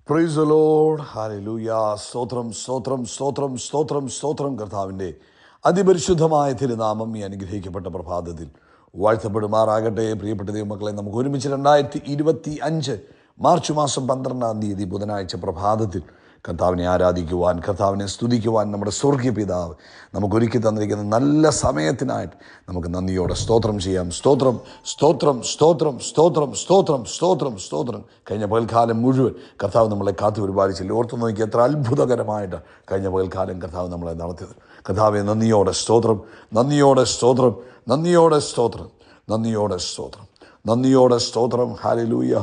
Praise the Lord. Hallelujah. സ്തോത്രം സ്തോത്രം സ്തോത്രം സ്തോത്രം സ്തോത്രം. കർത്താവിൻ്റെ അതിപരിശുദ്ധമായ തിരുനാമം ഈ അനുഗ്രഹിക്കപ്പെട്ട പ്രഭാതത്തിൽ വാഴ്ത്തപ്പെടുമാറാകട്ടെ. പ്രിയപ്പെട്ട ദൈവമക്കളെ, നമുക്ക് ഒരുമിച്ച് 2025 മാർച്ച് മാസം 12-ാം തീയതി ബുധനാഴ്ച പ്രഭാതത്തിൽ കർത്താവിനെ ആരാധിക്കുവാൻ, കർത്താവിനെ സ്തുതിക്കുവാൻ നമ്മുടെ സ്വർഗീയ പിതാവ് നമുക്ക് ഒരുക്കി തന്നിരിക്കുന്ന നല്ല സമയത്തിനായിട്ട് നമുക്ക് നന്ദിയോടെ സ്തോത്രം ചെയ്യാം. സ്തോത്രം സ്തോത്രം സ്തോത്രം സ്തോത്രം സ്തോത്രം സ്തോത്രം സ്തോത്രം. കഴിഞ്ഞ പകൽക്കാലം മുഴുവൻ കർത്താവ് നമ്മളെ കാത്തു പരിപാലിച്ചില്ല. ഓർത്തു നോക്കി എത്ര അത്ഭുതകരമായിട്ട് കഴിഞ്ഞ പകൽക്കാലം കർത്താവ് നമ്മളെ നടത്തിയത്. കർത്താവെ നന്ദിയോടെ സ്തോത്രം, നന്ദിയോടെ സ്തോത്രം, നന്ദിയോടെ സ്തോത്രം, നന്ദിയോടെ സ്തോത്രം, നന്ദിയോടെ സ്തോത്രം. ഹല്ലേലൂയ.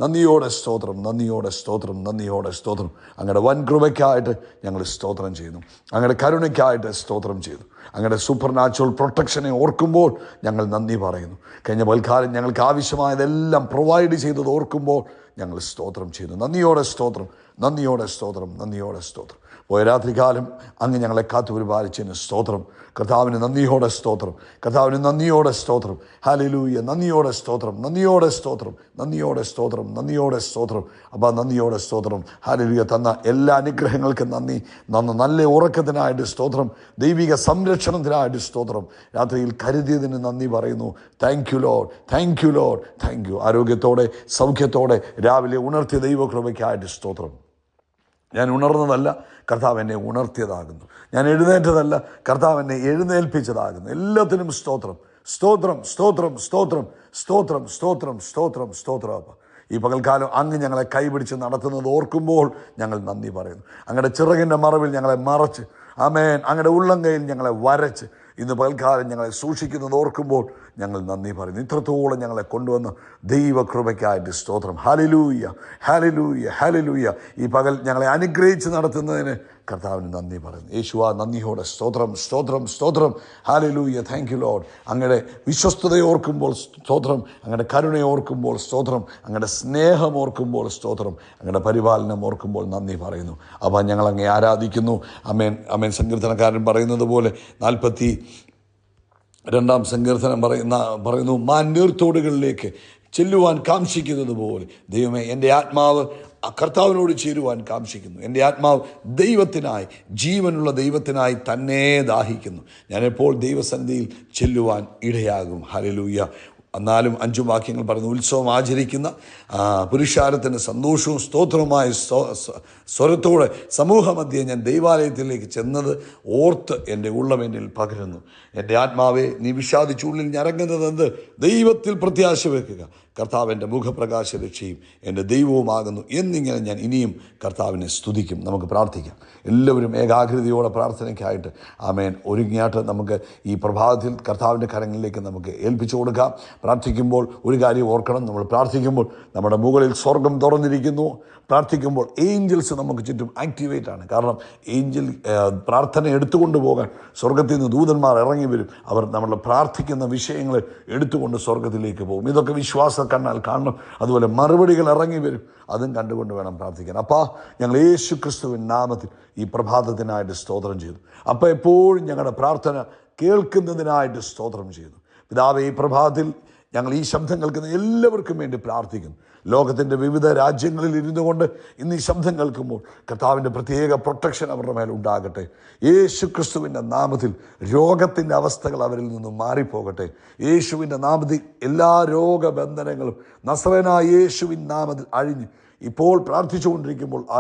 നന്ദിയോടെ സ്തോത്രം, നന്ദിയോടെ സ്തോത്രം, നന്ദിയോടെ സ്തോത്രം. അങ്ങയുടെ വൻ കൃപയ്ക്കായിട്ട് ഞങ്ങൾ സ്തോത്രം ചെയ്യുന്നു. അങ്ങയുടെ കരുണയ്ക്കായിട്ട് സ്തോത്രം ചെയ്തു. അങ്ങയുടെ സൂപ്പർ നാച്ചുറൽ പ്രൊട്ടക്ഷനെ ഓർക്കുമ്പോൾ ഞങ്ങൾ നന്ദി പറയുന്നു. കഴിഞ്ഞ പൽക്കാലം ഞങ്ങൾക്ക് ആവശ്യമായതെല്ലാം പ്രൊവൈഡ് ചെയ്തത് ഓർക്കുമ്പോൾ ഞങ്ങൾ സ്തോത്രം ചെയ്തു. നന്ദിയോടെ സ്തോത്രം, നന്ദിയോടെ സ്തോത്രം, നന്ദിയോടെ സ്തോത്രം. പോയ രാത്രികാലം അങ്ങ് ഞങ്ങളെ കാത്തു പരിപാലിച്ചതിന് സ്തോത്രം. കർത്താവിന് നന്ദിയോടെ സ്തോത്രം, കർത്താവിന് നന്ദിയോടെ സ്തോത്രം. ഹല്ലേലൂയ. നന്ദിയോടെ സ്തോത്രം, നന്ദിയോടെ സ്തോത്രം, നന്ദിയോടെ സ്തോത്രം, നന്ദിയോടെ സ്തോത്രം. അപ്പോൾ നന്ദിയോടെ സ്തോത്രം. ഹല്ലേലൂയ. തന്ന എല്ലാ അനുഗ്രഹങ്ങൾക്കും നന്ദി. നല്ല ഉറക്കത്തിനായിട്ട് സ്തോത്രം, ദൈവിക സംരക്ഷണത്തിനായിട്ട് സ്തോത്രം. രാത്രിയിൽ കരുതിയതിന് നന്ദി പറയുന്നു. Thank you Lord, thank you Lord, thank you. ആരോഗ്യത്തോടെ സൗഖ്യത്തോടെ രാവിലെ ഉണർത്തിയ ദൈവകൃപയ്ക്കായിട്ട് സ്തോത്രം. ഞാൻ ഉണർന്നതല്ല, കർത്താവ് എന്നെ ഉണർത്തിയതാകുന്നു. ഞാൻ എഴുന്നേറ്റതല്ല, കർത്താവ് എന്നെ എഴുന്നേൽപ്പിച്ചതാകുന്നു. എല്ലാത്തിനും സ്തോത്രം, സ്തോത്രം, സ്തോത്രം, സ്തോത്രം, സ്തോത്രം, സ്തോത്രം, സ്തോത്രം, സ്തോത്രം. ഈ പകൽക്കാലം അങ്ങ് ഞങ്ങളെ കൈപിടിച്ച് നടത്തുന്നത് ഓർക്കുമ്പോൾ ഞങ്ങൾ നന്ദി പറയുന്നു. അങ്ങയുടെ ചിറകിൻ്റെ മറവിൽ ഞങ്ങളെ മറച്ച്, ആമേൻ, അങ്ങയുടെ ഉള്ളംകൈയിൽ ഞങ്ങളെ വരച്ച് ഇന്ന് പകൽക്കാലം ഞങ്ങളെ സൂക്ഷിക്കുന്നത് ഓർക്കുമ്പോൾ ഞങ്ങൾ നന്ദി പറയുന്നു. ഇത്രത്തോളം ഞങ്ങളെ കൊണ്ടുവന്ന ദൈവകൃപയ്ക്കായിട്ട് സ്തോത്രം. Hallelujah, hallelujah, hallelujah. ഈ പകൽ ഞങ്ങളെ അനുഗ്രഹിച്ച് നടത്തുന്നതിന് കർത്താവിന് നന്ദി പറയുന്നു. യേശുവാ, നന്ദിയോടെ സ്തോത്രം, സ്തോത്രം, സ്തോത്രം. ഹല്ലേലൂയ. Thank you Lord. അങ്ങയുടെ വിശ്വസ്തതയെ ഓർക്കുമ്പോൾ സ്തോത്രം, അങ്ങയുടെ കരുണയെ ഓർക്കുമ്പോൾ സ്തോത്രം, അങ്ങയുടെ സ്നേഹം ഓർക്കുമ്പോൾ സ്തോത്രം, അങ്ങയുടെ പരിപാലനം ഓർക്കുമ്പോൾ നന്ദി പറയുന്നു. അപ്പോൾ ഞങ്ങൾ അങ്ങേ ആരാധിക്കുന്നു. അമേൻ, അമേൻ. സങ്കീർത്തനക്കാരൻ പറയുന്നത് പോലെ 42-ാം സങ്കീർത്തനം പറയുന്നു, മാൻനീർത്തോടുകളിലേക്ക് ചെല്ലുവാൻ കാംക്ഷിക്കുന്നത് പോലെ ദൈവമേ, എൻ്റെ ആത്മാവ് കർത്താവിനോട് ചേരുവാൻ കാംക്ഷിക്കുന്നു. എൻ്റെ ആത്മാവ് ദൈവത്തിനായി, ജീവനുള്ള ദൈവത്തിനായി തന്നെ ദാഹിക്കുന്നു. ഞാനെപ്പോൾ ദൈവസന്നിധിയിൽ ചെല്ലുവാൻ ഇടയാകും. ഹല്ലേലൂയ. എന്നാലും 5 വാക്യങ്ങൾ പറയുന്നു. ഉത്സവം ആചരിക്കുന്ന പുരുഷാരത്തിന് സന്തോഷവും സ്തോത്രവുമായ സ്വരത്തോടെ സമൂഹമധ്യേ ഞാൻ ദൈവാലയത്തിലേക്ക് ചെന്നത് ഓർത്ത് എൻ്റെ ഉള്ളം എന്നിൽ പകരുന്നു. എൻ്റെ ആത്മാവെ, നീ വിഷാദിച്ചുള്ളിൽ ഞരങ്ങുന്നതെന്ത്? ദൈവത്തിൽ പ്രത്യാശ വെക്കുക. കർത്താവ് എൻ്റെ മുഖപ്രകാശ രക്ഷയും എൻ്റെ ദൈവവുമാകുന്നു എന്നിങ്ങനെ ഞാൻ ഇനിയും കർത്താവിനെ സ്തുതിക്കും. നമുക്ക് പ്രാർത്ഥിക്കാം. എല്ലാവരും ഏകാഗ്രതയോടെ പ്രാർത്ഥനയ്ക്കായിട്ട് ആമേൻ ഒരുങ്ങിയാട്ട് നമുക്ക് ഈ പ്രഭാതത്തിൽ കർത്താവിൻ്റെ കരങ്ങളിലേക്ക് നമുക്ക് ഏൽപ്പിച്ചു കൊടുക്കാം. പ്രാർത്ഥിക്കുമ്പോൾ ഒരു കാര്യം ഓർക്കണം, നമ്മൾ പ്രാർത്ഥിക്കുമ്പോൾ നമ്മുടെ മുകളിൽ സ്വർഗം തുറന്നിരിക്കുന്നു. പ്രാർത്ഥിക്കുമ്പോൾ ഏഞ്ചൽസ് നമുക്ക് ചുറ്റും ആക്ടിവേറ്റ് ആണ്. കാരണം പ്രാർത്ഥന എടുത്തുകൊണ്ട് പോകാൻ സ്വർഗത്തിൽ നിന്ന് ദൂതന്മാർ ഇറങ്ങി വരും. അവർ നമ്മൾ പ്രാർത്ഥിക്കുന്ന വിഷയങ്ങൾ എടുത്തുകൊണ്ട് സ്വർഗത്തിലേക്ക് പോകും. ഇതൊക്കെ വിശ്വാസ കണ്ണാൽ കാണണം. അതുപോലെ മറുപടികൾ ഇറങ്ങി വരും. അതും കണ്ടുകൊണ്ട് വേണം പ്രാർത്ഥിക്കാൻ. അപ്പാ, ഞങ്ങൾ യേശു ക്രിസ്തുവിൻ നാമത്തിൽ ഈ പ്രഭാതത്തിനായിട്ട് സ്തോത്രം ചെയ്തു. അപ്പോൾ എപ്പോഴും ഞങ്ങളുടെ പ്രാർത്ഥന കേൾക്കുന്നതിനായിട്ട് സ്തോത്രം ചെയ്തു. പിതാവേ, ഈ പ്രഭാതത്തിൽ ഞങ്ങൾ ഈ ശബ്ദം കേൾക്കുന്ന എല്ലാവർക്കും വേണ്ടി പ്രാർത്ഥിക്കുന്നു. ലോകത്തിൻ്റെ വിവിധ രാജ്യങ്ങളിൽ ഇരുന്നു കൊണ്ട് ഇന്ന് ഈ ശബ്ദം കേൾക്കുമ്പോൾ കർത്താവിൻ്റെ പ്രത്യേക പ്രൊട്ടക്ഷൻ അവരുടെ മേൽ ഉണ്ടാകട്ടെ. യേശു ക്രിസ്തുവിൻ്റെ നാമത്തിൽ രോഗത്തിൻ്റെ അവസ്ഥകൾ അവരിൽ നിന്നും മാറിപ്പോകട്ടെ. യേശുവിൻ്റെ നാമത്തിൽ എല്ലാ രോഗബന്ധനങ്ങളും നസറേനായ യേശുവിൻ നാമത്തിൽ അഴിഞ്ഞ് ഇപ്പോൾ പ്രാർത്ഥിച്ചുകൊണ്ടിരിക്കുമ്പോൾ ആ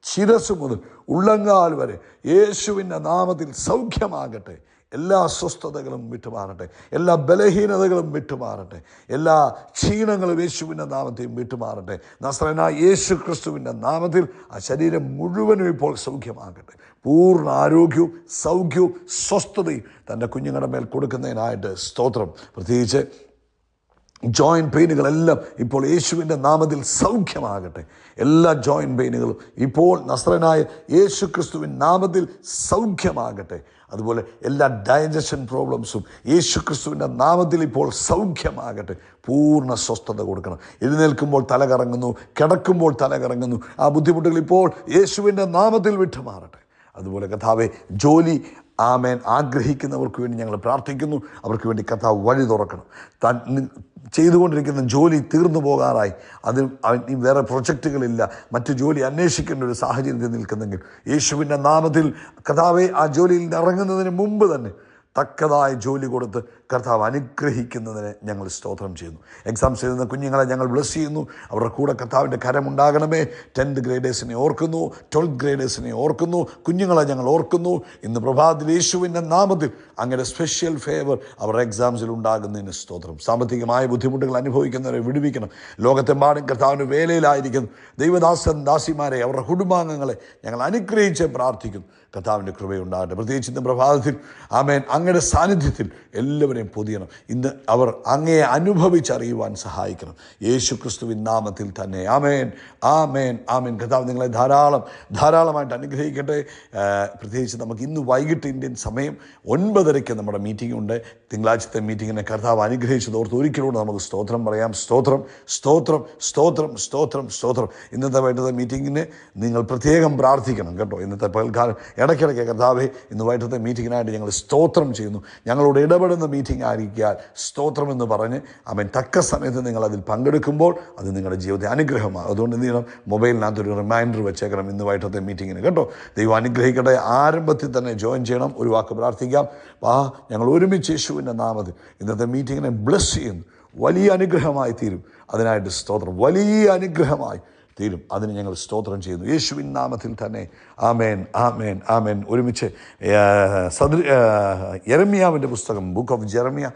ശിരസ് മുതൽ ഉള്ളങ്കാൽ വരെ യേശുവിൻ്റെ നാമത്തിൽ സൗഖ്യമാകട്ടെ. എല്ലാ അസ്വസ്ഥതകളും വിട്ടുമാറട്ടെ, എല്ലാ ബലഹീനതകളും വിട്ടുമാറട്ടെ, എല്ലാ ക്ഷീണങ്ങളും യേശുവിൻ്റെ നാമത്തിൽ വിട്ടുമാറട്ടെ. നസറേനായ യേശു ക്രിസ്തുവിൻ്റെ നാമത്തിൽ ആ ശരീരം മുഴുവനും ഇപ്പോൾ സൗഖ്യമാകട്ടെ. പൂർണ്ണ ആരോഗ്യവും സൗഖ്യവും സ്വസ്ഥതയും തൻ്റെ കുഞ്ഞുങ്ങളുടെ മേൽ കൊടുക്കുന്നതിനായിട്ട് സ്തോത്രം. പ്രത്യേകിച്ച് ജോയിൻറ്റ് പെയിനുകളെല്ലാം ഇപ്പോൾ യേശുവിൻ്റെ നാമത്തിൽ സൗഖ്യമാകട്ടെ. എല്ലാ ജോയിൻറ്റ് പെയിനുകളും ഇപ്പോൾ നസറേനായ യേശു ക്രിസ്തുവിൻ നാമത്തിൽ സൗഖ്യമാകട്ടെ. അതുപോലെ എല്ലാ ഡൈജഷൻ പ്രോബ്ലംസും യേശു ക്രിസ്തുവിൻ്റെ നാമത്തിൽ ഇപ്പോൾ സൗഖ്യമാകട്ടെ. പൂർണ്ണ സ്വസ്ഥത കൊടുക്കണം. എഴുന്നേൽക്കുമ്പോൾ തല കറങ്ങുന്നു, കിടക്കുമ്പോൾ തല കറങ്ങുന്നു, ആ ബുദ്ധിമുട്ടുകൾ ഇപ്പോൾ യേശുവിൻ്റെ നാമത്തിൽ വിട്ടുമാറട്ടെ. അതുപോലെ കർത്താവേ, ജോലി ആമേൻ ആഗ്രഹിക്കുന്നവർക്ക് വേണ്ടി ഞങ്ങൾ പ്രാർത്ഥിക്കുന്നു. അവർക്ക് വേണ്ടി കർത്താവ് വഴി തുറക്കണം. ചെയ്തുകൊണ്ടിരിക്കുന്ന ജോലി തീർന്നു പോകാറായി, അതിൽ അവൻ വേറെ പ്രൊജക്റ്റുകളില്ല, മറ്റു ജോലി അന്വേഷിക്കേണ്ട ഒരു സാഹചര്യത്തിൽ നിൽക്കുന്നെങ്കിൽ യേശുവിൻ്റെ നാമത്തിൽ കർത്താവെ ആ ജോലിയിൽ നിന്ന് ഇറങ്ങുന്നതിന് മുമ്പ് തന്നെ തക്കതായ ജോലി കൊടുത്ത് കർത്താവ് അനുഗ്രഹിക്കുന്നതിന് ഞങ്ങൾ സ്തോത്രം ചെയ്യുന്നു. എക്സാംസ് എഴുതുന്ന കുഞ്ഞുങ്ങളെ ഞങ്ങൾ ബ്ലസ് ചെയ്യുന്നു. അവരുടെ കൂടെ കർത്താവിൻ്റെ കരമുണ്ടാകണമേ. 10th ഗ്രേഡേഴ്സിനെ ഓർക്കുന്നു, 12th ഗ്രേഡേഴ്സിനെ ഓർക്കുന്നു, കുഞ്ഞുങ്ങളെ ഞങ്ങൾ ഓർക്കുന്നു. ഇന്ന് പ്രഭാതത്തിൽ യേശുവിൻ്റെ നാമത്തിൽ അങ്ങനെ സ്പെഷ്യൽ ഫേവർ അവരുടെ എക്സാംസിൽ ഉണ്ടാകുന്നതിന് സ്തോത്രം. സാമ്പത്തികമായ ബുദ്ധിമുട്ടുകൾ അനുഭവിക്കുന്നവരെ വിടുവിക്കണം. ലോകത്തെമ്പാടും കർത്താവിൻ്റെ വേലയിലായിരിക്കുന്നു ദൈവദാസൻ ദാസിമാരെ, അവരുടെ കുടുംബാംഗങ്ങളെ ഞങ്ങൾ അനുഗ്രഹിച്ച് പ്രാർത്ഥിക്കുന്നു. കർത്താവിൻ്റെ കൃപയുണ്ടാകട്ടെ. പ്രത്യേകിച്ച് ഇന്ന് പ്രഭാതത്തിൽ ആമേൻ അങ്ങയുടെ സാന്നിധ്യത്തിൽ എല്ലാവരെയും പൊതിയണം. ഇന്ന് അവർ അങ്ങയെ അനുഭവിച്ചറിയുവാൻ സഹായിക്കണം. യേശു ക്രിസ്തുവിൻ നാമത്തിൽ തന്നെ ആമേൻ, ആമേൻ, ആമേൻ. കർത്താവ് നിങ്ങളെ ധാരാളമായിട്ട് അനുഗ്രഹിക്കട്ടെ. പ്രത്യേകിച്ച് നമുക്ക് ഇന്ന് വൈകിട്ട് ഇന്ത്യൻ സമയം 9:30 നമ്മുടെ മീറ്റിംഗ് ഉണ്ട്. തിങ്കളാഴ്ചത്തെ മീറ്റിങ്ങിനെ കർത്താവ് അനുഗ്രഹിച്ചതോർത്ത് ഒരിക്കലൂടെ നമുക്ക് സ്തോത്രം പറയാം. സ്തോത്രം, സ്തോത്രം, സ്തോത്രം, സ്തോത്രം, സ്തോത്രം. ഇന്നത്തെ വൈകിട്ടത്തെ മീറ്റിങ്ങിന് നിങ്ങൾ പ്രത്യേകം പ്രാർത്ഥിക്കണം കേട്ടോ. ഇന്നത്തെ പകൽക്കാലം ഇടയ്ക്കിടയ്ക്ക് കർത്താവേ ഇന്ന് വൈകിട്ടത്തെ മീറ്റിങ്ങിനായിട്ട് ഞങ്ങൾ സ്തോത്രം ചെയ്യുന്നു, ഞങ്ങളോട് ഇടപെടുന്ന മീറ്റിംഗ് ആയിരിക്കാൻ സ്തോത്രം എന്ന് പറഞ്ഞ് അവൻ തക്ക സമയത്ത് നിങ്ങൾ അതിൽ പങ്കെടുക്കുമ്പോൾ അത് നിങ്ങളുടെ ജീവിതത്തെ അനുഗ്രഹമാണ്. അതുകൊണ്ട് എന്ത് ചെയ്യണം, മൊബൈലിനകത്തൊരു റിമൈൻഡർ വെച്ചേക്കണം ഇന്ന് വൈകിട്ടത്തെ മീറ്റിങ്ങിന് കേട്ടോ. ദൈവം അനുഗ്രഹിക്കട്ടെ. ആരംഭത്തിൽ തന്നെ ജോയിൻ ചെയ്യണം. ഒരു വാക്ക് പ്രാർത്ഥിക്കാം. ഞങ്ങൾ ഒരുമിച്ച് യേശുവിൻ്റെ നാമത്തിൽ ഇന്നത്തെ മീറ്റിങ്ങിനെ ബ്ലസ് ചെയ്യുന്നു. വലിയ അനുഗ്രഹമായി തീരും. അതിനായിട്ട് സ്തോത്രം. വലിയ അനുഗ്രഹമായി തീരും. അതിന് ഞങ്ങൾ സ്തോത്രം ചെയ്യുന്നു യേശുവിൻ നാമത്തിൽ തന്നെ. ആമേൻ, ആമേൻ, ആമേൻ. ഒരുമിച്ച് യെരമ്യാവിൻ്റെ പുസ്തകം ബുക്ക് ഓഫ് ജെറമ്യ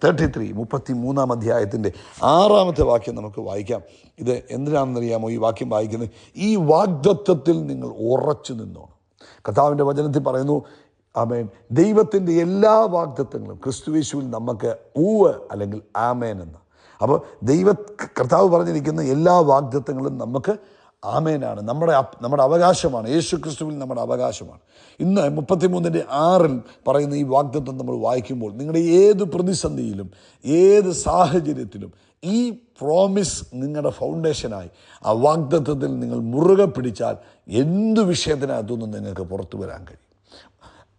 33 33 അധ്യായത്തിൻ്റെ 6 വാക്യം നമുക്ക് വായിക്കാം. ഇത് എന്തിനാണെന്നറിയാമോ ഈ വാക്യം വായിക്കുന്നത്? ഈ വാഗ്ദത്തത്തിൽ നിങ്ങൾ ഉറച്ചു നിന്നോണം. കർത്താവിൻ്റെ വചനത്തിൽ പറയുന്നു ആമേൻ, ദൈവത്തിൻ്റെ എല്ലാ വാഗ്ദത്തങ്ങളും ക്രിസ്തുയേശുവിൽ നമുക്ക് ഊവ് അല്ലെങ്കിൽ ആമേൻ എന്ന്. അപ്പോൾ കർത്താവ് പറഞ്ഞിരിക്കുന്ന എല്ലാ വാഗ്ദത്തങ്ങളും നമുക്ക് ആമേനാണ്, നമ്മുടെ അവകാശമാണ്. യേശു ക്രിസ്തുവിൽ നമ്മുടെ അവകാശമാണ്. ഇന്ന് 33:6 പറയുന്ന ഈ വാഗ്ദത്തം നമ്മൾ വായിക്കുമ്പോൾ നിങ്ങളുടെ ഏത് പ്രതിസന്ധിയിലും ഏത് സാഹചര്യത്തിലും ഈ പ്രോമിസ് നിങ്ങളുടെ ഫൗണ്ടേഷനായി ആ വാഗ്ദത്തത്തിൽ നിങ്ങൾ മുറുകെ പിടിച്ചാൽ എന്തു വിഷയത്തിനകത്തുനിന്നും നിങ്ങൾക്ക് പുറത്തു വരാൻ കഴിയും.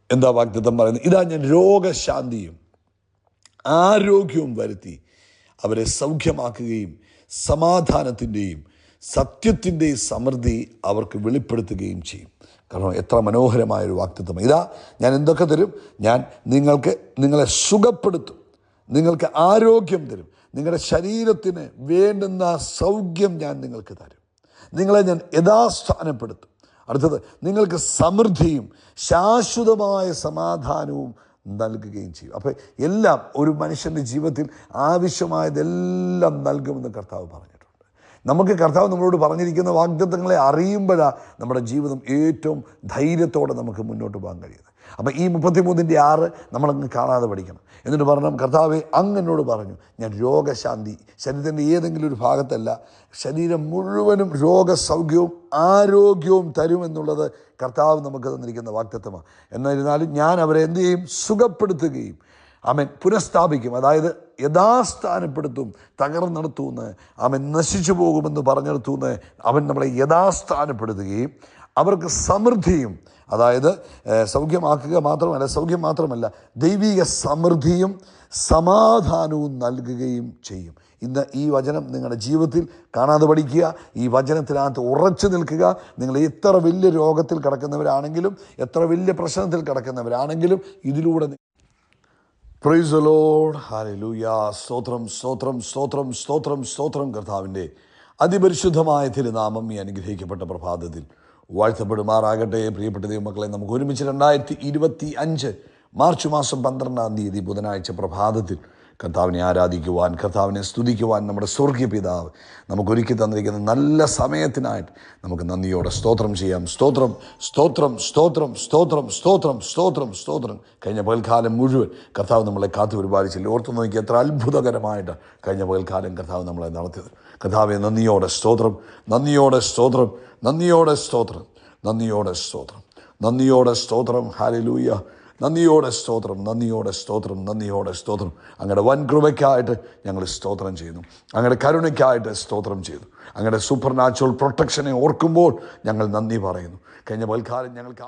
എന്താ വാഗ്ദത്തം പറയുന്നത്? ഇതാ ഞാൻ രോഗശാന്തിയും ആരോഗ്യവും വരുത്തി അവരെ സൗഖ്യമാക്കുകയും സമാധാനത്തിൻ്റെയും സത്യത്തിൻ്റെയും സമൃദ്ധി അവർക്ക് വെളിപ്പെടുത്തുകയും ചെയ്യും. കാരണം എത്ര മനോഹരമായൊരു വാഗ്ദത്തം. ഇതാ ഞാൻ എന്തൊക്കെ തരും? ഞാൻ നിങ്ങളെ സുഖപ്പെടുത്തും, നിങ്ങൾക്ക് ആരോഗ്യം തരും, നിങ്ങളുടെ ശരീരത്തിന് വേണ്ടുന്ന സൗഖ്യം ഞാൻ നിങ്ങൾക്ക് തരും, നിങ്ങളെ ഞാൻ യഥാസ്ഥാനപ്പെടുത്തും. അടുത്തത്, നിങ്ങൾക്ക് സമൃദ്ധിയും ശാശ്വതമായ സമാധാനവും നൽകുകയും ചെയ്യും. അപ്പോൾ എല്ലാം ഒരു മനുഷ്യൻ്റെ ജീവിതത്തിൽ ആവശ്യമായതെല്ലാം നൽകുമെന്ന് കർത്താവ് പറഞ്ഞിട്ടുണ്ട്. നമുക്ക് കർത്താവ് നമ്മളോട് പറഞ്ഞിരിക്കുന്ന വാഗ്ദത്തങ്ങളെ അറിയുമ്പോഴാണ് നമ്മുടെ ജീവിതം ഏറ്റവും ധൈര്യത്തോടെ നമുക്ക് മുന്നോട്ട് പോകാൻ കഴിയുന്നത്. അപ്പോൾ ഈ 33:6 നമ്മളങ്ങ് കാണാതെ പഠിക്കണം. എന്നിട്ട് പറഞ്ഞു, കർത്താവെ അങ്ങനോട് പറഞ്ഞു ഞാൻ രോഗശാന്തി, ശരീരത്തിൻ്റെ ഏതെങ്കിലും ഒരു ഭാഗത്തല്ല, ശരീരം മുഴുവനും രോഗസൗഖ്യവും ആരോഗ്യവും തരുമെന്നുള്ളത് കർത്താവ് നമുക്ക് തന്നിരിക്കുന്ന വാഗ്ദത്തമാണ്. എന്നിരുന്നാലും ഞാൻ അവരെ എന്ത് ചെയ്യും? സുഖപ്പെടുത്തുകയും അവൻ പുനഃസ്ഥാപിക്കും. അതായത് യഥാസ്ഥാനപ്പെടുത്തും, തകർന്നെടുത്തുനിന്ന് അവൻ നശിച്ചു പോകുമെന്ന് പറഞ്ഞെടുത്തുനിന്ന് അവൻ നമ്മളെ യഥാസ്ഥാനപ്പെടുത്തുകയും അവർക്ക് സമൃദ്ധിയും, അതായത് സൗഖ്യം മാത്രമല്ല ദൈവിക സമൃദ്ധിയും സമാധാനവും നൽകുകയും ചെയ്യും. ഇന്ന് ഈ വചനം നിങ്ങളുടെ ജീവിതത്തിൽ കാണാതെ പഠിക്കുക. ഈ വചനത്തിനകത്ത് ഉറച്ചു നിൽക്കുക. നിങ്ങൾ എത്ര വലിയ രോഗത്തിൽ കിടക്കുന്നവരാണെങ്കിലും എത്ര വലിയ പ്രശ്നത്തിൽ കിടക്കുന്നവരാണെങ്കിലും ഇതിലൂടെ പ്രൈസ് ദി ലോർഡ്, ഹല്ലേലൂയ. സ്തോത്രം, സ്തോത്രം, സ്തോത്രം, സ്തോത്രം, സ്തോത്രം. കർത്താവിൻ്റെ അതിപരിശുദ്ധമായ തിരുനാമം ഈ അനുഗ്രഹിക്കപ്പെട്ട പ്രഭാതത്തിൽ വാഴ്ത്തപ്പെടുമാറാകട്ടെ. പ്രിയപ്പെട്ട ദൈവമക്കളെ, നമുക്ക് ഒരുമിച്ച് 2025 മാർച്ച് മാസം 12 ബുധനാഴ്ച പ്രഭാതത്തിൽ കർത്താവിനെ ആരാധിക്കുവാൻ, കർത്താവിനെ സ്തുതിക്കുവാൻ നമ്മുടെ സ്വർഗീയ പിതാവ് നമുക്കൊരുക്കി തന്നിരിക്കുന്ന നല്ല സമയത്തിനായിട്ട് നമുക്ക് നന്ദിയോടെ സ്തോത്രം ചെയ്യാം. സ്തോത്രം, സ്തോത്രം, സ്തോത്രം, സ്തോത്രം, സ്തോത്രം, സ്തോത്രം, സ്തോത്രം. കഴിഞ്ഞ പകൽക്കാലം മുഴുവൻ കർത്താവ് നമ്മളെ കാത്തു പരിപാലിച്ചില്ല. ഓർത്തു നോക്കി എത്ര അത്ഭുതകരമായിട്ട് കഴിഞ്ഞ പകൽക്കാലം കർത്താവ് നമ്മളെ നടത്തിയത്. കർത്താവെ നന്ദിയോടെ സ്തോത്രം, നന്ദിയോടെ സ്തോത്രം, നന്ദിയോടെ സ്തോത്രം, നന്ദിയോടെ സ്തോത്രം, നന്ദിയോടെ സ്തോത്രം. ഹല്ലേലൂയ. നന്ദിയോടെ സ്തോത്രം, നന്ദിയോടെ സ്തോത്രം, നന്ദിയോടെ സ്തോത്രം. അങ്ങയുടെ വൻ കൃപയ്ക്കായിട്ട് ഞങ്ങൾ സ്തോത്രം ചെയ്യുന്നു. അങ്ങയുടെ കരുണയ്ക്കായിട്ട് സ്തോത്രം ചെയ്തു. അങ്ങയുടെ സൂപ്പർ നാച്ചുറൽ പ്രൊട്ടക്ഷനെ ഓർക്കുമ്പോൾ ഞങ്ങൾ നന്ദി പറയുന്നു. കഴിഞ്ഞ പൽക്കാലം ഞങ്ങൾക്ക്